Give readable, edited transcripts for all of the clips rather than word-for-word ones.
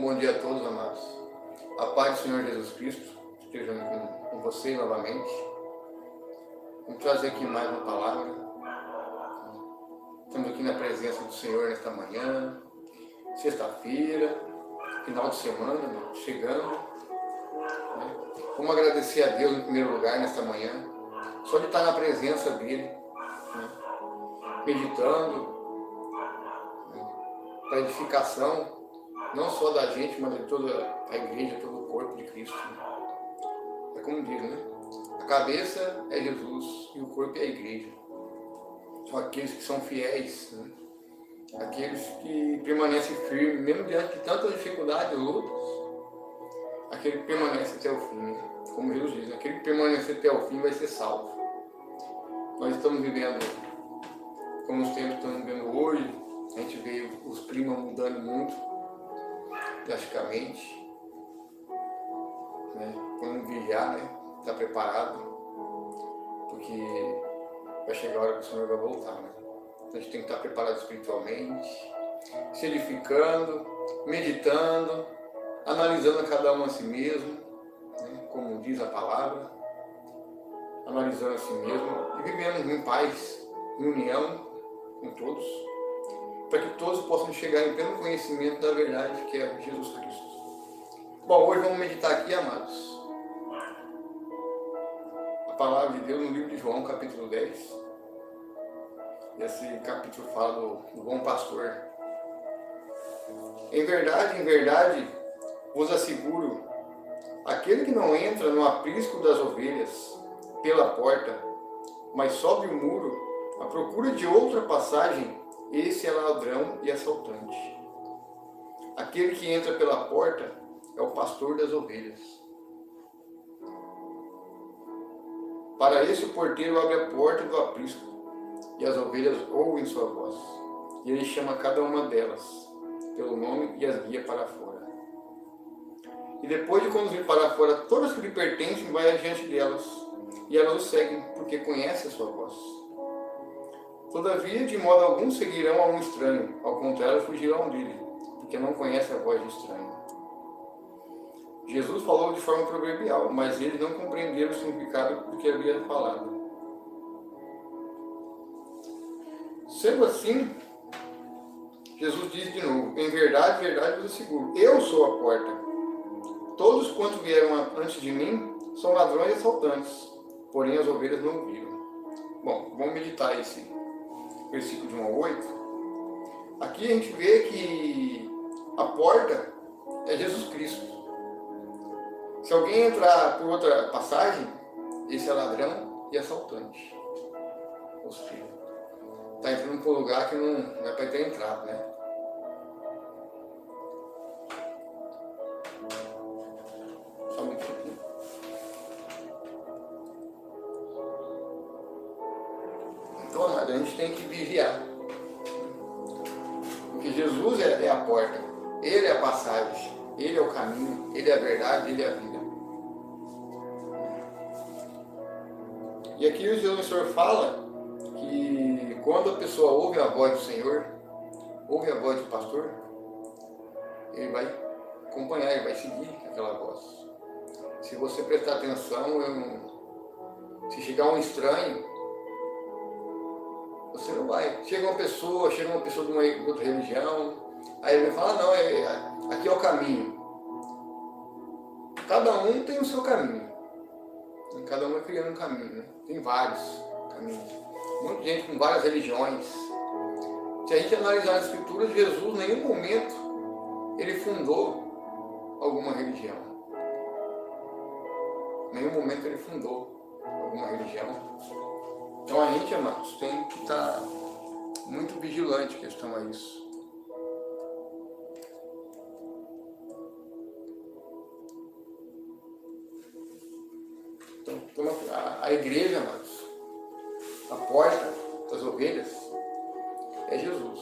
Bom dia a todos, amados. A paz do Senhor Jesus Cristo esteja com vocês novamente. Vamos trazer aqui mais uma palavra. Estamos aqui na presença do Senhor nesta manhã, sexta-feira, final de semana, chegando. Né? Vamos agradecer a Deus em primeiro lugar nesta manhã, só de estar na presença dEle, né? Meditando, para edificação, não só da gente, mas de toda a igreja, todo o corpo de Cristo. É como diz, né? A cabeça é Jesus e o corpo é a igreja. São aqueles que são fiéis, né? Aqueles que permanecem firmes, mesmo diante de tantas dificuldades e lutas, aquele que permanece até o fim, né? Como Jesus diz, aquele que permanece até o fim vai ser salvo. Nós estamos vivendo, como os tempos estamos vivendo hoje, a gente vê os climas mudando muito, drasticamente, né? Como vigiar, né? Estar preparado, porque vai chegar a hora que o Senhor vai voltar, né? Então a gente tem que estar preparado espiritualmente, se edificando, meditando, analisando a cada um a si mesmo, né? Como diz a palavra, analisando a si mesmo e vivendo em paz, em união com todos, para que todos possam chegar em pleno conhecimento da verdade que é Jesus Cristo. Bom, hoje vamos meditar aqui, amados, a palavra de Deus no livro de João, capítulo 10. Esse capítulo fala do bom pastor. Em verdade, vos asseguro, aquele que não entra no aprisco das ovelhas pela porta, mas sobe o muro à procura de outra passagem, esse é ladrão e assaltante. Aquele que entra pela porta é o pastor das ovelhas. Para esse o porteiro abre a porta do aprisco, e as ovelhas ouvem sua voz. E ele chama cada uma delas pelo nome e as guia para fora. E depois de conduzir para fora todas que lhe pertencem, vai adiante delas, e elas o seguem, porque conhecem a sua voz. Todavia, de modo algum seguirão a um estranho, ao contrário, fugirão dele, porque não conhecem a voz de estranho. Jesus falou de forma proverbial, mas eles não compreenderam o significado do que havia falado. Sendo assim, Jesus diz de novo, em verdade vos asseguro, eu sou a porta. Todos quantos vieram antes de mim são ladrões e assaltantes, porém as ovelhas não ouviram. Bom, vamos meditar esse versículo de 1 a 8. Aqui a gente vê que a porta é Jesus Cristo. Se alguém entrar por outra passagem, esse é ladrão e assaltante. Ou seja, está entrando por um lugar que não é para ter entrado, né? Só um pouquinho. Então, amado, a gente tem que vigiar. Porque Jesus é a porta, Ele é a passagem, Ele é o caminho, Ele é a verdade, Ele é a vida. E aqui o Senhor fala que quando a pessoa ouve a voz do Senhor, ouve a voz do pastor, ele vai acompanhar, ele vai seguir aquela voz. Se você prestar atenção, se chegar um estranho, você não vai. Chega uma pessoa de uma outra religião, aí ele vai falar, não, aqui é o caminho. Cada um tem o seu caminho. Cada um vai criando um caminho, né? Tem vários caminhos. Muita gente com várias religiões. Se a gente analisar as escrituras, Jesus, em nenhum momento, ele fundou alguma religião. Em nenhum momento ele fundou alguma religião. Então a gente, amados, tem que estar muito vigilante em questão a isso. Então, a igreja, amados, a porta das ovelhas é Jesus.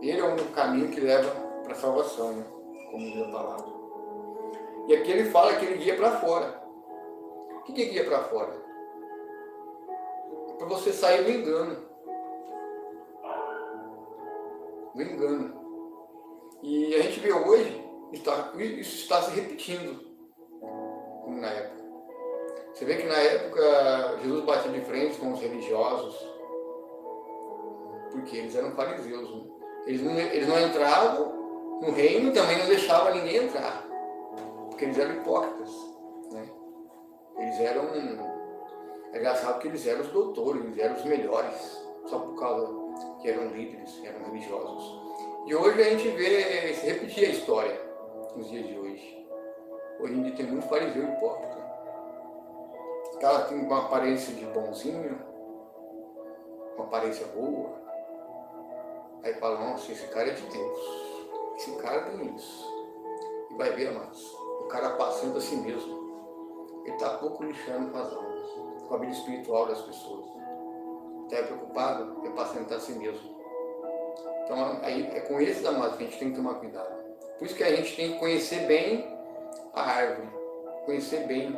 Ele é o único caminho que leva para a salvação, né? Como diz a palavra. E aqui ele fala que ele guia para fora. O que é guia para fora? É para você sair do engano. Do engano. E a gente vê hoje isso está se repetindo, como na época. Você vê que na época Jesus batia de frente com os religiosos, porque eles eram fariseus. Né? Eles não entravam no reino, também não deixavam ninguém entrar, porque eles eram hipócritas. Né? Eles eram... É engraçado que eles eram os doutores, eles eram os melhores, só por causa que eram líderes, eram religiosos. E hoje a gente vê se repetir a história nos dias de hoje. Hoje em dia tem muito fariseu hipócrita. O cara tem uma aparência de bonzinho, uma aparência boa. Aí fala, nossa, esse cara é de Deus. Esse cara tem isso. E vai ver, amados, o cara apacenta a si mesmo. Ele está pouco lixando com as almas, com a vida espiritual das pessoas. Está preocupado em apacentar a si mesmo. Então, aí, é com esses, amados, que a gente tem que tomar cuidado. Por isso que a gente tem que conhecer bem a árvore, conhecer bem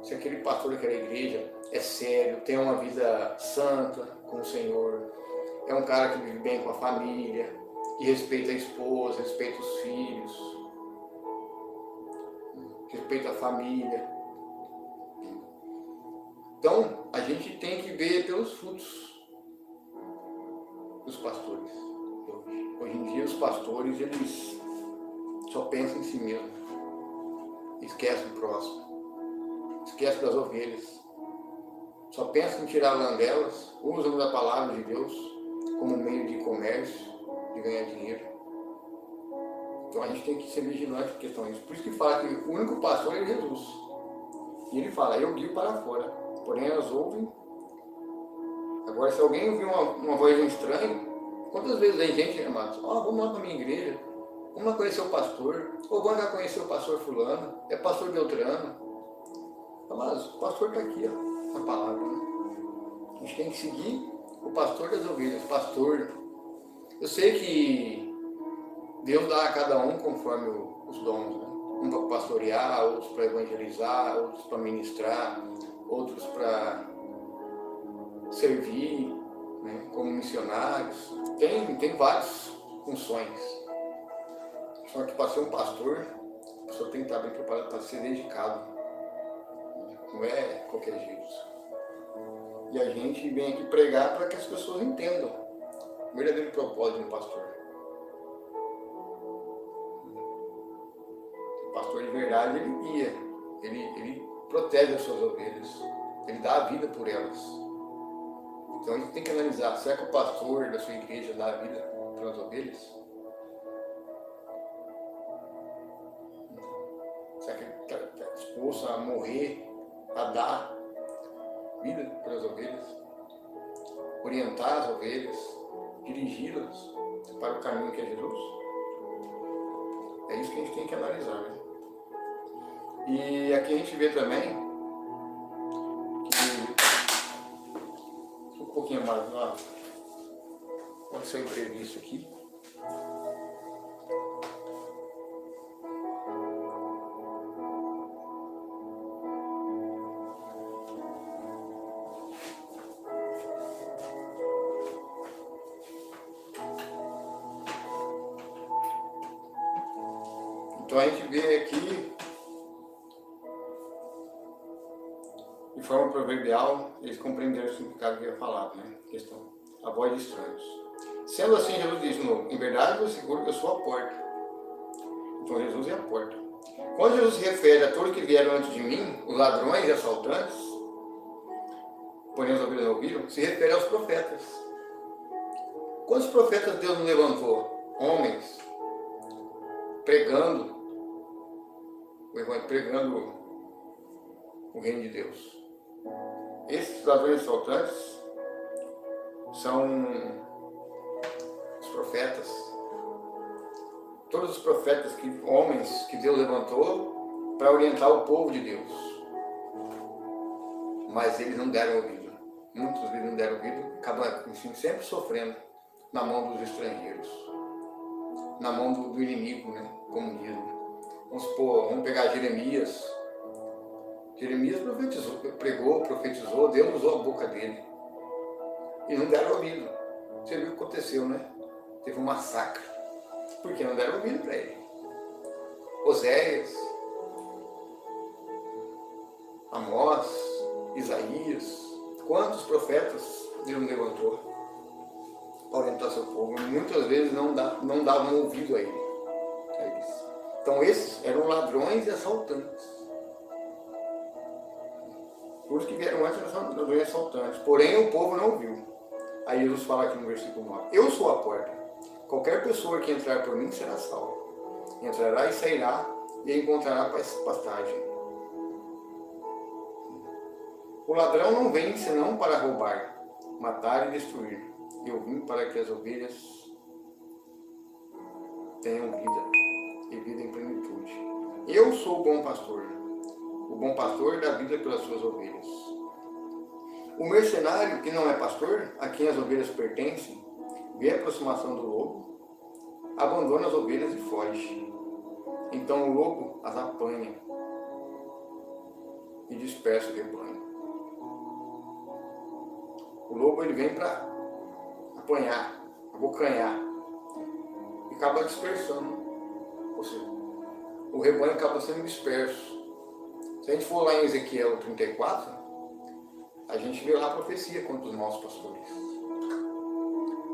se aquele pastor daquela igreja é sério, tem uma vida santa com o Senhor, é um cara que vive bem com a família, que respeita a esposa, respeita os filhos, respeita a família. Então, a gente tem que ver pelos frutos dos pastores. Hoje em dia, os pastores, eles só pensam em si mesmos. Esquecem do próximo. Esquecem das ovelhas. Só pensam em tirar a lã delas. Usam a palavra de Deus como meio de comércio, de ganhar dinheiro. Então, a gente tem que ser vigilante com questão disso. Por isso que fala que o único pastor é Jesus. E ele fala, eu guio para fora. Porém, elas ouvem. Agora, se alguém ouvir uma voz estranha, quantas vezes vem gente, amados? Vamos lá para a minha igreja, vamos lá conhecer o pastor, ou vamos lá conhecer o pastor fulano, é pastor Beltrano. Amados, o pastor está aqui, ó, na palavra. Né? A gente tem que seguir o pastor das ovelhas, pastor. Eu sei que Deus dá a cada um conforme os dons, né? Um para pastorear, outros para evangelizar, outros para ministrar, outros para servir, né, como missionários. Tem várias funções. Só que para ser um pastor, a pessoa tem que estar bem preparada para ser dedicado. Não é qualquer jeito. E a gente vem aqui pregar para que as pessoas entendam o verdadeiro propósito do pastor. O pastor de verdade, ele guia, ele protege as suas ovelhas, ele dá a vida por elas. Então a gente tem que analisar, será que o pastor da sua igreja dá a vida pelas ovelhas? Será que ele está disposto a morrer, a dar vida pelas ovelhas? Orientar as ovelhas, dirigi-las para o caminho que é Jesus? É isso que a gente tem que analisar, né? E aqui a gente vê também que um pouquinho mais lá, pode ser imprevisto aqui. Então a gente vê aqui, de forma proverbial, eles compreenderam o significado que eu ia falar, né? Questão, a voz de estranhos. Sendo assim, Jesus diz de novo, em verdade eu asseguro que eu sou a porta. Então Jesus é a porta. Quando Jesus se refere a todos que vieram antes de mim, os ladrões e assaltantes, porém os ovelhas não ouviram, se refere aos profetas. Quantos profetas Deus não levantou? Homens, pregando o reino de Deus. Esses ladrões assaltantes são os profetas. Todos os profetas, homens que Deus levantou para orientar o povo de Deus. Mas eles não deram ouvido. Muitos deles não deram ouvido, acabam sempre sofrendo na mão dos estrangeiros, na mão do inimigo, né? Como dizem. Vamos pegar Jeremias. Jeremias profetizou, Deus usou a boca dele. E não deram ouvido. Você viu o que aconteceu, né? Teve um massacre. Porque não deram ouvido para ele. Oséias, Amós, Isaías. Quantos profetas Deus levantou para orientar seu povo? E muitas vezes não davam ouvido a eles. Então esses eram ladrões e assaltantes. Os que vieram antes eram ladrões e assaltantes. Porém o povo não ouviu. Aí Jesus fala aqui no versículo 9. Eu sou a porta. Qualquer pessoa que entrar por mim será salvo. Entrará e sairá e encontrará pastagem. O ladrão não vem senão para roubar, matar e destruir. Eu vim para que as ovelhas tenham vida e vida em plenitude. Eu sou o bom pastor. O bom pastor dá vida pelas suas ovelhas. O mercenário, que não é pastor, a quem as ovelhas pertencem, vê a aproximação do lobo, abandona as ovelhas e foge. Então o lobo as apanha e dispersa o rebanho. O lobo ele vem para apanhar, abocanhar e acaba dispersando. Ou seja, o rebanho acaba sendo disperso. Se a gente for lá em Ezequiel 34, a gente vê lá a profecia contra os maus pastores.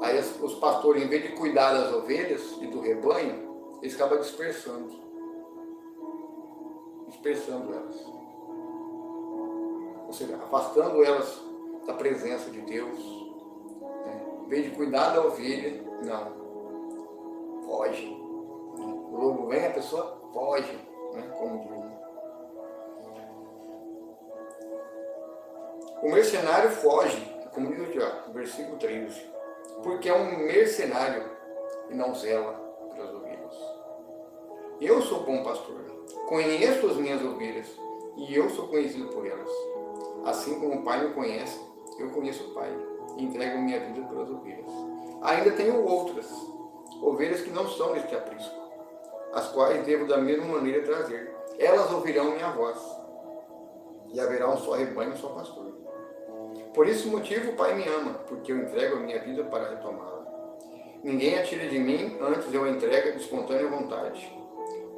Aí os pastores, em vez de cuidar das ovelhas e do rebanho, eles acabam dispersando elas. Ou seja, afastando elas da presença de Deus. Em vez de cuidar da ovelha, não. Foge. O lobo vem, a pessoa foge, como diz. O mercenário foge, como diz aqui, no versículo 13, porque é um mercenário e não zela pelas ovelhas. Eu sou bom pastor, conheço as minhas ovelhas e eu sou conhecido por elas. Assim como o Pai me conhece, eu conheço o Pai e entrego minha vida pelas ovelhas. Ainda tenho outras, ovelhas que não são deste aprisco, as quais devo da mesma maneira trazer. Elas ouvirão minha voz e haverá um só rebanho, um só pastor. Por esse motivo o Pai me ama, porque eu entrego a minha vida para retomá-la. Ninguém a tira de mim, antes eu a entrego de espontânea vontade.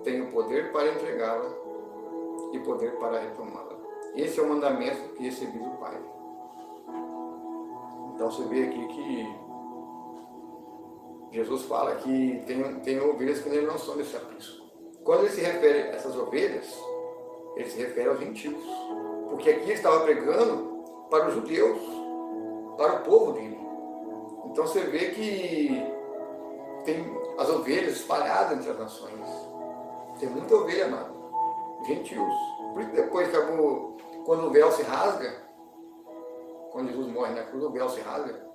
Tenho poder para entregá-la e poder para retomá-la. Esse é o mandamento que recebi do Pai. Então você vê aqui que Jesus fala que tem ovelhas que não são desse aprisco. Quando ele se refere a essas ovelhas, ele se refere aos gentios. Porque aqui ele estava pregando para os judeus, para o povo dele. Então você vê que tem as ovelhas espalhadas entre as nações. Tem muita ovelha, amado. Gentios. Por isso depois acabou, quando o véu se rasga, quando Jesus morre na cruz, o véu se rasga,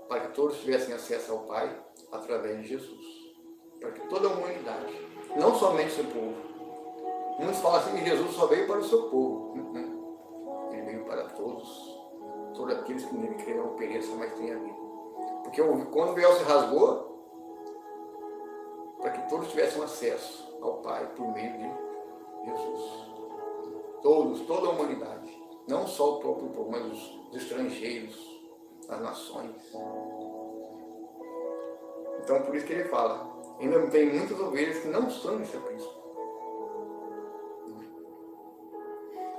para que todos tivessem acesso ao Pai através de Jesus. Para que toda a humanidade, não somente o seu povo. Muitos falam assim que Jesus só veio para o seu povo. Ele veio para todos. Todos aqueles que nele creram não pereçam, mas tenham vida. Porque quando o véu se rasgou, para que todos tivessem acesso ao Pai por meio de Jesus. Todos, toda a humanidade. Não só o próprio povo, mas os estrangeiros, as nações. Então por isso que ele fala, ainda tem muitas ovelhas que não são desse aprisco.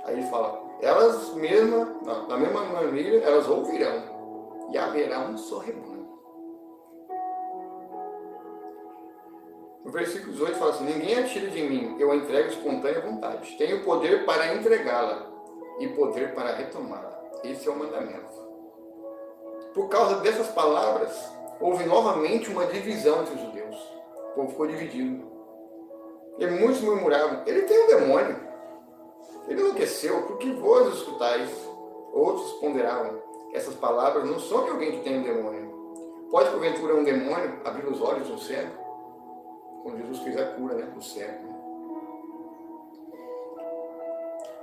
Aí ele fala, elas mesmas, da mesma maneira, elas ouvirão, e haverá um só rebanho. No versículo 18 fala assim, ninguém a tira de mim, eu a entrego de espontânea vontade. Tenho poder para entregá-la e poder para retomá-la. Esse é o mandamento. Por causa dessas palavras, houve novamente uma divisão entre os judeus. O povo ficou dividido. E muitos murmuravam, ele tem um demônio. Ele enlouqueceu, por que vós escutais? Outros ponderavam, essas palavras não são de alguém que tem um demônio. Pode, porventura, um demônio abrir os olhos de um cego? Quando Jesus fez a cura do cego.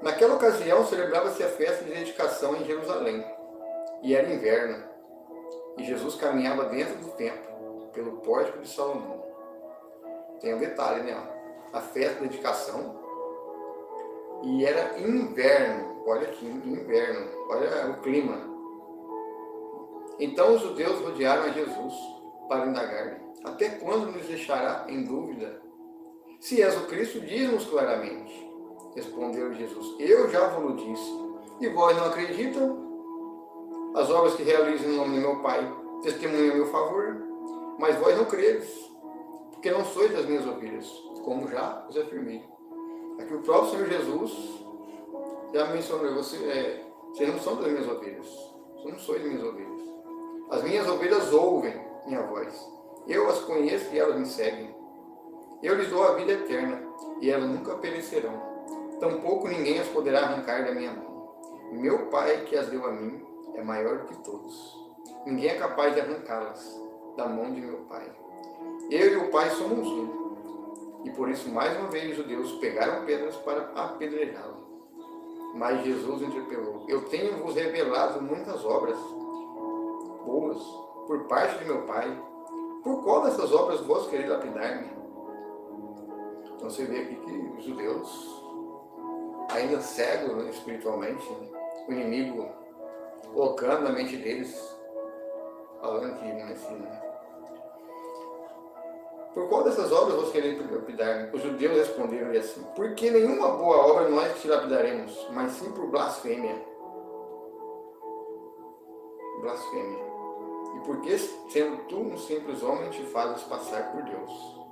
Naquela ocasião, celebrava-se a festa de dedicação em Jerusalém. E era inverno. E Jesus caminhava dentro do templo, pelo pórtico de Salomão. Tem um detalhe, A festa de dedicação. E era inverno, olha aqui, inverno, olha o clima. Então os judeus rodearam a Jesus para indagar-lhe, até quando nos deixará em dúvida? Se és o Cristo, diz-nos claramente. Respondeu Jesus: eu já vos disse, e vós não acreditam? As obras que realizo em nome de meu Pai testemunham a meu favor, mas vós não credes, porque não sois das minhas ovelhas, como já vos afirmei. Aqui o próprio Senhor Jesus já mencionou: vocês não são das minhas ovelhas, vocês não sois das minhas ovelhas. As minhas ovelhas ouvem minha voz, eu as conheço e elas me seguem. Eu lhes dou a vida eterna, e elas nunca perecerão, tampouco ninguém as poderá arrancar da minha mão. Meu Pai, que as deu a mim, é maior do que todos. Ninguém é capaz de arrancá-las da mão de meu Pai. Eu e o Pai somos um. E por isso, mais uma vez, os judeus pegaram pedras para apedrejá-lo. Mas Jesus interpelou: eu tenho vos revelado muitas obras boas por parte de meu Pai. Por qual dessas obras vós quereis lapidar-me? Então você vê aqui que os judeus, ainda cegos, né, espiritualmente, né, o inimigo colocando na mente deles, falando que não é assim, né? Por qual dessas obras vós quereis lapidar-me? Os judeus responderam-lhe assim: porque nenhuma boa obra nós te lapidaremos, mas sim por blasfêmia. Blasfêmia. E porque, sendo tu um simples homem, te fazes passar por Deus?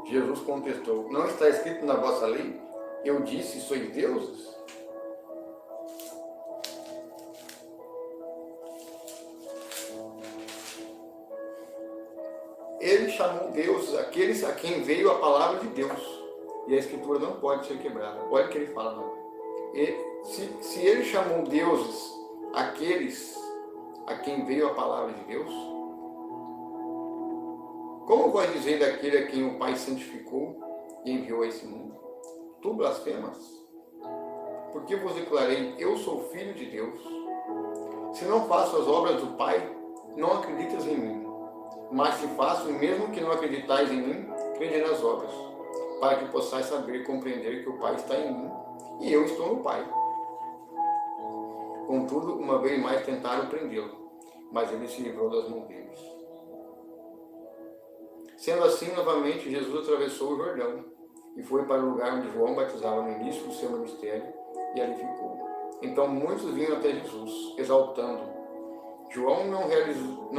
Jesus contestou: não está escrito na vossa lei, eu disse, sois deuses? Ele chamou deuses aqueles a quem veio a palavra de Deus. E a Escritura não pode ser quebrada. Olha o que ele fala, não. Se ele chamou deuses aqueles a quem veio a palavra de Deus, como vai dizer daquele a quem o Pai santificou e enviou a esse mundo? Tu blasfemas? Porque vos declarei: eu sou filho de Deus. Se não faço as obras do Pai, não acreditas em mim. Mas se faço, mesmo que não acreditais em mim, crede nas obras, para que possais saber e compreender que o Pai está em mim e eu estou no Pai. Contudo, uma vez mais tentaram prendê-lo, mas ele se livrou das mãos deles. Sendo assim, novamente, Jesus atravessou o Jordão e foi para o lugar onde João batizava no início do seu ministério, e ali ficou. Então muitos vinham até Jesus, exaltando. João não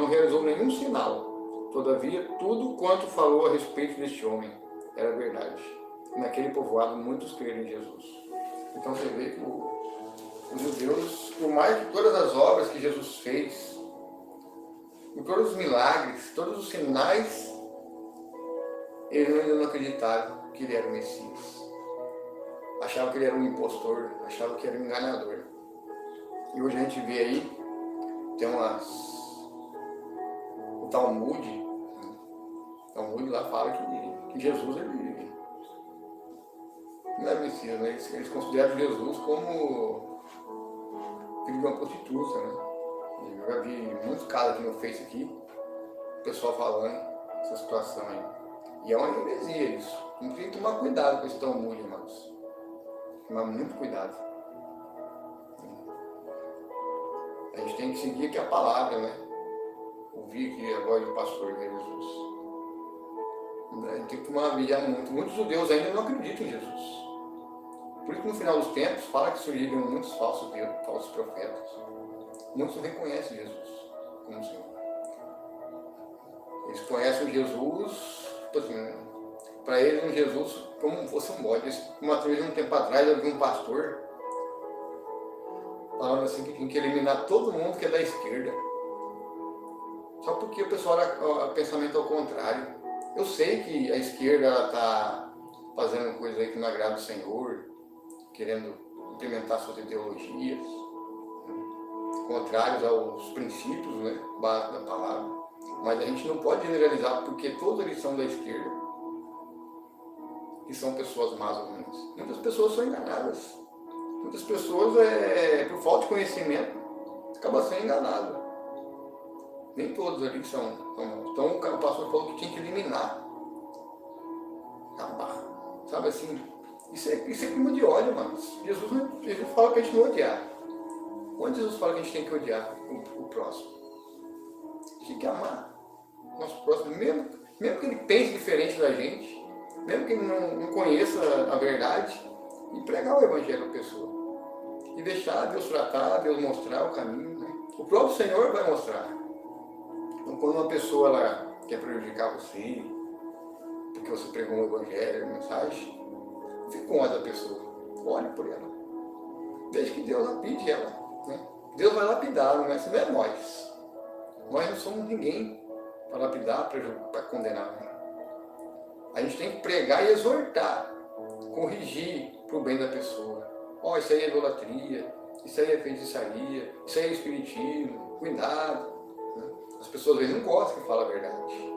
realizou nenhum sinal. Todavia, tudo quanto falou a respeito deste homem era verdade. E naquele povoado, muitos creram em Jesus. Então você vê que os judeus, por mais que todas as obras que Jesus fez, por todos os milagres, todos os sinais, eles ainda não acreditavam que ele era o Messias. Achavam que ele era um impostor, achavam que era um enganador. E hoje a gente vê aí, tem o Talmud lá fala que Jesus ele não é Messias, né? Eles consideram Jesus como filho de uma prostituta, né? Eu já vi muitos casos aqui no Face aqui, o pessoal falando essa situação aí. E é uma heresia isso. A gente tem que tomar cuidado com esse Talmud, irmãos. Tomar muito cuidado. A gente tem que seguir aqui a palavra, né? Ouvir aqui a voz do pastor de Jesus. A gente tem que tomar vigiar muito. Muitos judeus ainda não acreditam em Jesus. Por isso que no final dos tempos fala que surgiram muitos falsos profetas. Muitos não reconhecem Jesus como Senhor. Eles conhecem Jesus, tipo assim, para eles um Jesus como fosse um bode. Uma vez, um tempo atrás, eu vi um pastor falando assim que tinha que eliminar todo mundo que é da esquerda. Só porque o pessoal era pensamento ao contrário. Eu sei que a esquerda está fazendo coisa aí que não agrada o Senhor, querendo implementar suas ideologias, contrários aos princípios, né, básicos da palavra. Mas a gente não pode generalizar, porque todos eles são da esquerda e são pessoas más ou menos. Muitas pessoas são enganadas. Muitas pessoas, por falta de conhecimento, acabam sendo enganadas. Nem todos ali são. Então o pastor falou que tinha que eliminar. Acabar. Sabe assim? Isso é clima de ódio, mano. Jesus fala pra gente não odiar. Quando Jesus fala que a gente tem que odiar o próximo? A gente tem que amar o nosso próximo, mesmo mesmo que ele pense diferente da gente, mesmo que ele não conheça a verdade, e pregar o Evangelho à pessoa. E deixar Deus tratar, Deus mostrar o caminho. Né? O próprio Senhor vai mostrar. Então, quando uma pessoa ela quer prejudicar você, porque você pregou um Evangelho, uma mensagem, não fique com ódio da pessoa. Olhe por ela. Desde que Deus lapide ela. Né? Deus vai lapidar, não é nós. Nós não somos ninguém para lapidar, para condenar. Né? A gente tem que pregar e exortar, corrigir para o bem da pessoa. Isso aí é idolatria, isso aí é feitiçaria, isso aí é espiritismo, cuidado. Né? As pessoas às vezes não gostam que fala a verdade.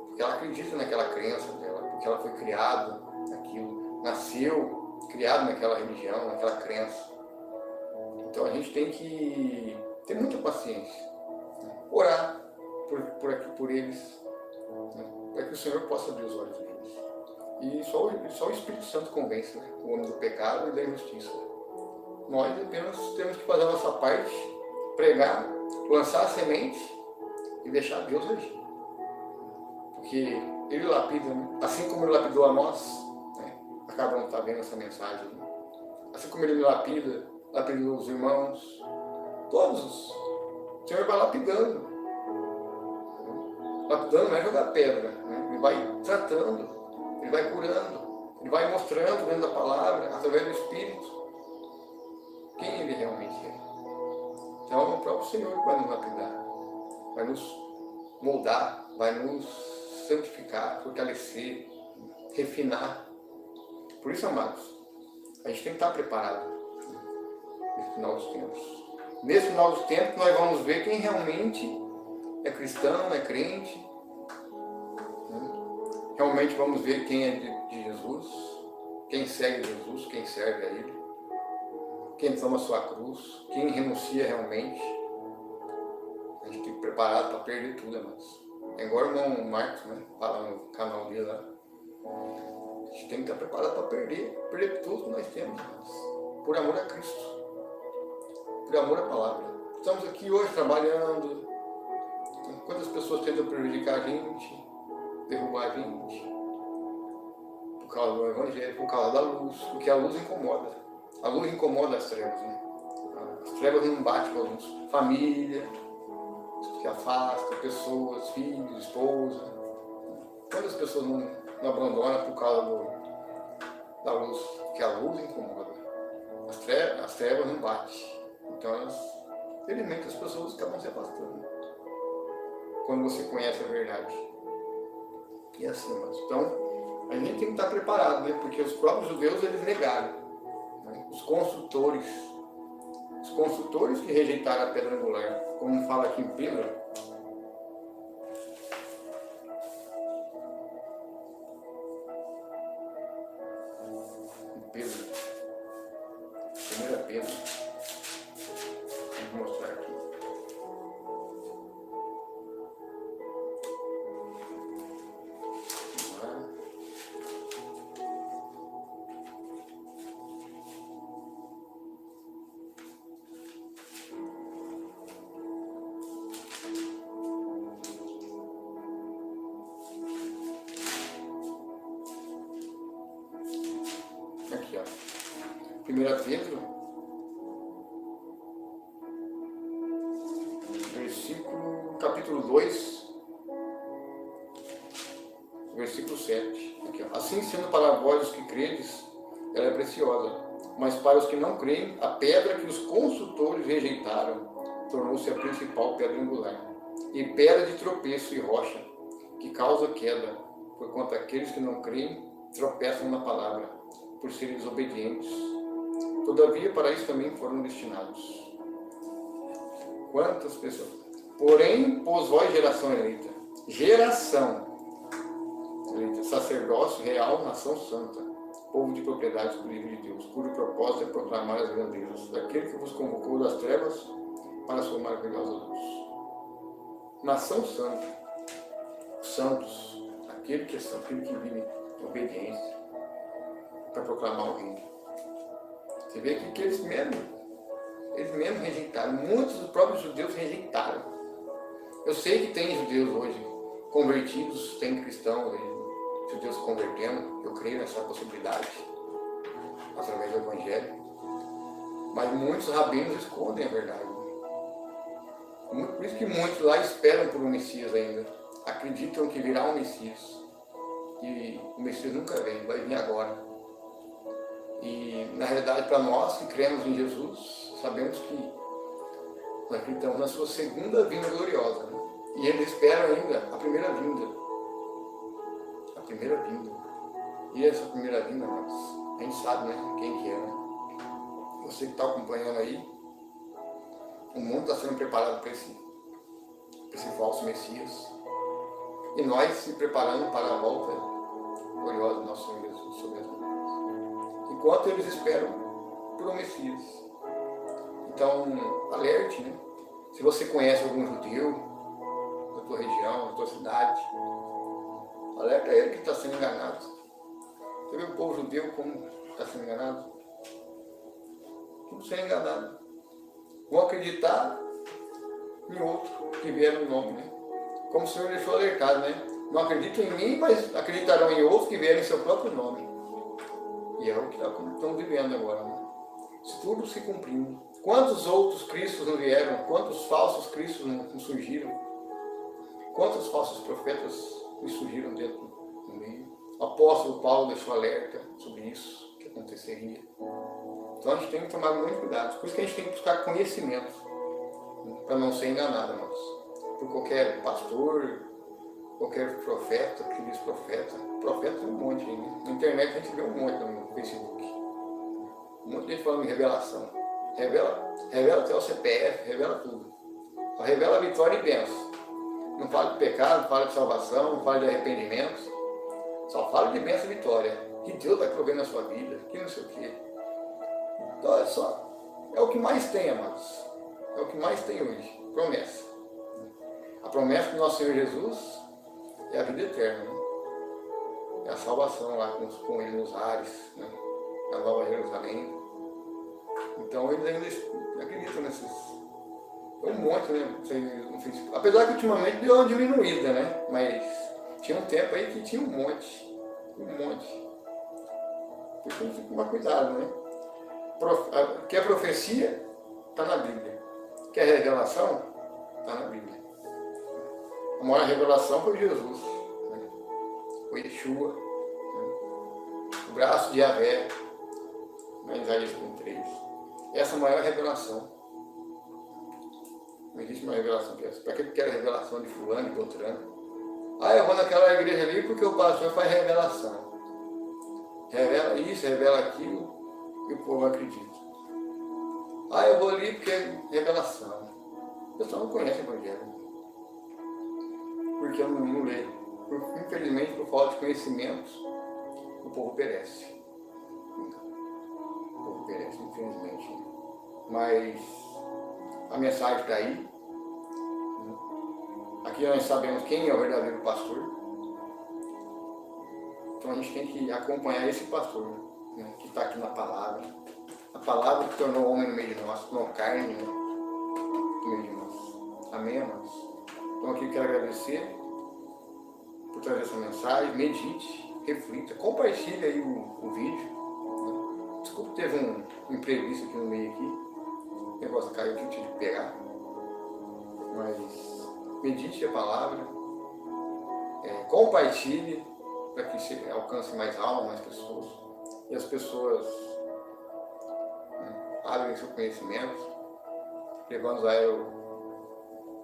Porque ela acredita naquela crença dela, porque ela foi criada naquilo, nasceu, criado naquela religião, naquela crença. Então a gente tem que ter muita paciência, né? Orar por eles, né? Para que o Senhor possa abrir os olhos deles. E só o Espírito Santo convence, né? O homem do pecado e da injustiça. Nós apenas temos que fazer a nossa parte, pregar, lançar a semente e deixar Deus agir. Porque Ele lapida, assim como Ele lapidou a nós, né? A cada um está vendo essa mensagem, né? Assim como Ele me lapidou os irmãos, todos, o Senhor vai lapidando. Lapidando não é jogar pedra, né? Ele vai tratando, Ele vai curando, Ele vai mostrando dentro da palavra, através do Espírito, quem Ele realmente é. Então é o próprio Senhor que vai nos lapidar, vai nos moldar, vai nos santificar, fortalecer, refinar. Por isso, amados, a gente tem que estar preparado nesse final dos tempos. Nesse final dos tempos nós vamos ver quem realmente é cristão, é crente. Realmente vamos ver quem é de Jesus, quem segue Jesus, quem serve a Ele, quem toma a sua cruz, quem renuncia realmente. A gente tem que ir preparado para perder tudo, amados. É igual o irmão Marcos, né? Fala no canal dele lá. A gente tem que estar preparado para perder tudo que nós temos, amados, por amor a Cristo, por amor à palavra. Estamos aqui hoje trabalhando. Quantas pessoas tentam prejudicar a gente, derrubar a gente, por causa do Evangelho, por causa da luz, porque a luz incomoda. A luz incomoda as trevas, né? As trevas não batem com a luz. Família, que afasta, pessoas, filhos, esposa. Quantas pessoas não abandonam por causa da luz? Porque a luz incomoda. As trevas não batem. Então, felizmente, as pessoas acabam se afastando quando você conhece a verdade. E assim, mas então, a gente tem que estar preparado, né? Porque os próprios judeus, eles negaram. Né? Os construtores que rejeitaram a pedra angular, como fala aqui em Pedro, Pedro, 1 Pedro, vou mostrar aqui. Aqui, ó. 1 Pedro, capítulo 2, versículo 7. Aqui, ó. Assim sendo para vós os que credes, ela é preciosa, mas para os que não creem, a pedra que os construtores rejeitaram tornou-se a principal pedra angular, e pedra de tropeço e rocha, que causa queda, porquanto aqueles que não creem tropeçam na palavra, por serem desobedientes. Todavia, para isso também foram destinados. Quantas pessoas? Porém, pôs vós geração eleita, sacerdócio real, nação santa, povo de propriedade exclusiva de Deus, cujo propósito é proclamar as grandezas daquele que vos convocou das trevas para a sua maravilhosa luz. Nação santa, santos, aquele que é santo, aquele que vive em obediência, para proclamar o reino. Você vê que eles mesmos rejeitaram. Muitos dos próprios judeus rejeitaram. Eu sei que tem judeus hoje convertidos, tem cristãos, judeus se convertendo. Eu creio nessa possibilidade, através do Evangelho. Mas muitos rabinos escondem a verdade. Por isso que muitos lá esperam por um Messias ainda. Acreditam que virá um Messias. E o Messias nunca vem, vai vir agora. E, na realidade, para nós que cremos em Jesus, sabemos que nós acreditamos na sua segunda vinda gloriosa. Né? E eles esperam ainda a primeira vinda. A primeira vinda. E essa primeira vinda, a gente sabe, né, quem que é, né? Você que está acompanhando aí, o mundo está sendo preparado para esse falso Messias. E nós se preparando para a volta gloriosa do nosso Senhor Jesus sobre as nuvens. Enquanto eles esperam por um Messias. Então, alerte, né? Se você conhece algum judeu da tua região, da tua cidade, alerta ele que está sendo enganado. Você vê o povo judeu como está sendo enganado? Tudo sendo enganado. Vão acreditar em outro que vier no nome, né? Como o Senhor deixou alertado, né? Não acreditam em mim, mas acreditarão em outros que vierem em seu próprio nome. E é o que estamos vivendo agora, né? Se tudo se cumprindo. Quantos outros Cristos não vieram? Quantos falsos Cristos não surgiram? Quantos falsos profetas me surgiram dentro do meio? O apóstolo Paulo deixou alerta sobre isso, que aconteceria. Então a gente tem que tomar muito cuidado. Por isso que a gente tem que buscar conhecimento, para não ser enganado, irmãos. Por qualquer pastor, qualquer profeta, que diz profeta. Profeta tem um monte aí, né? Na internet a gente vê um monte no Facebook. Um monte de gente falando em revelação. Revela até o CPF, revela tudo. Só revela a vitória e bênção. Não fala de pecado, não fala de salvação, não fala de arrependimento. Só fala de bênção e vitória. Que Deus vai prover na sua vida, que não sei o quê. Então é o que mais tem, amados. É o que mais tem hoje. Promessa. A promessa do nosso Senhor Jesus é a vida eterna. Né? É a salvação lá com Ele nos ares, né? Na Nova Jerusalém. Então eles ainda acreditam nesses. Foi um monte, né? Apesar que ultimamente deu uma diminuída, né? Mas tinha um tempo aí que tinha um monte. Um monte. Por isso a gente tem que tomar cuidado, né? Que a profecia está na Bíblia. Que a revelação está na Bíblia. A maior revelação foi Jesus. Né? Foi Yeshua. Né? O braço de Yahvé. Na Isaías 3. Essa é a maior revelação. Não existe uma revelação que essa. Para que quer a revelação de fulano e Beltrano? Ah, eu vou naquela igreja ali porque o pastor faz revelação. Revela isso, revela aquilo, e o povo acredita. Ah, eu vou ali porque é revelação. O pessoal não conhece o Evangelho. Porque eu não leio. Infelizmente, por falta de conhecimento, o povo perece. O povo perece, infelizmente. Mas a mensagem está aí. Aqui nós sabemos quem é o verdadeiro pastor. Então a gente tem que acompanhar esse pastor, né, que está aqui na palavra. A palavra que tornou homem no meio de nós, tornou carne, né, no meio de nós. Amém, irmãos? Então aqui eu quero agradecer por trazer essa mensagem. Medite, reflita, compartilhe aí o vídeo. Né? Desculpa, teve um imprevisto aqui no meio aqui. O negócio caiu aqui, eu tive que pegar. Mas medite a palavra. Compartilhe para que se alcance mais almas, mais pessoas. E as pessoas, né, abrem seu conhecimento, levando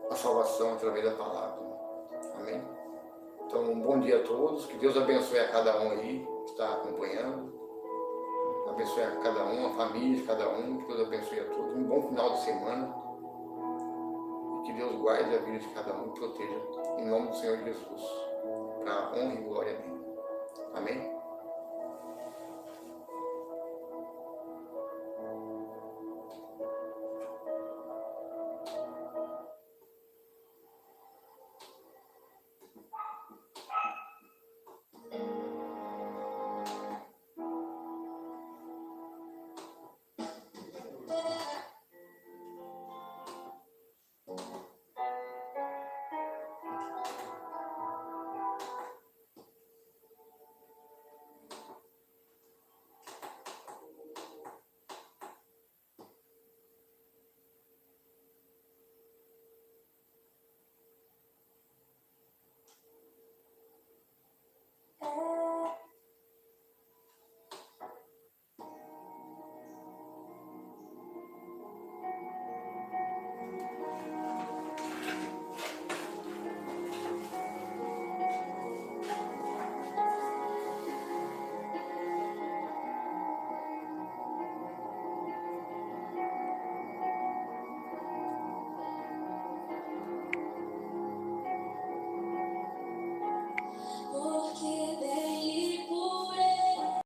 a salvação através da palavra. Amém? Então, um bom dia a todos. Que Deus abençoe a cada um aí que está acompanhando. Abençoe a cada um, a família de cada um. Que Deus abençoe a todos. Um bom final de semana. E que Deus guarde a vida de cada um e proteja. Em nome do Senhor Jesus. Para a honra e glória dele. Amém?